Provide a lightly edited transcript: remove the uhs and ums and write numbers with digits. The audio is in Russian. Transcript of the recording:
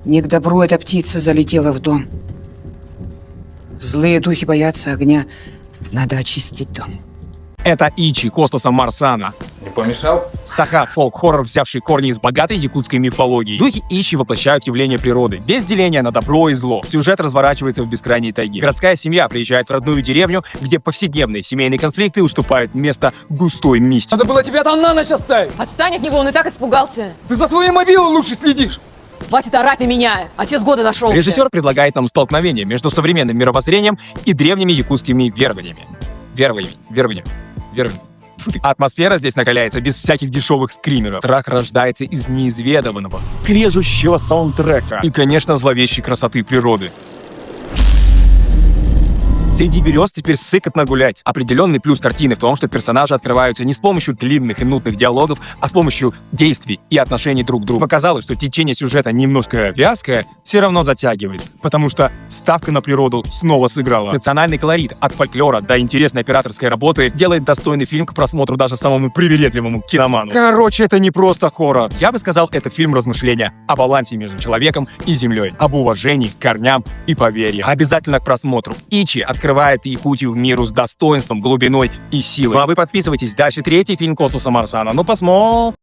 Не к добру эта птица залетела в дом. Злые духи боятся огня. Надо очистить дом. Это Ичи Костаса Марсана. Не помешал? Саха — фолк-хоррор, взявший корни из богатой якутской мифологии. Духи Ичи воплощают явления природы, без деления на добро и зло. Сюжет разворачивается в бескрайней тайге. Городская семья приезжает в родную деревню, где повседневные семейные конфликты уступают место густой мистике. Надо было тебя там на ночь оставить! Отстань от него, он и так испугался. Ты за своей мобилой лучше следишь! Хватит орать на меня. Отец года нашелся. Режиссер предлагает нам столкновение между современным мировоззрением и древними якутскими верованиями. Верованиями. Атмосфера здесь накаляется без всяких дешевых скримеров. Страх рождается из неизведанного, скрежущего саундтрека и, конечно, зловещей красоты природы. Среди берез теперь сыкотно гулять. Определенный плюс картины в том, что персонажи открываются не с помощью длинных и нудных диалогов, а с помощью действий и отношений друг к другу. Показалось, что течение сюжета немножко вязкое, все равно затягивает, потому что ставка на природу снова сыграла. Национальный колорит от фольклора до интересной операторской работы делает достойный фильм к просмотру даже самому привередливому киноману. Короче, это не просто хоррор. Я бы сказал, это фильм размышления о балансе между человеком и землей, об уважении к корням и поверьям. Обязательно к просмотру. Ичи открывает Якутию в миру с достоинством, глубиной и силой. Ну а вы подписывайтесь. Дальше третий фильм Костаса Марсана. Ну посмотрим.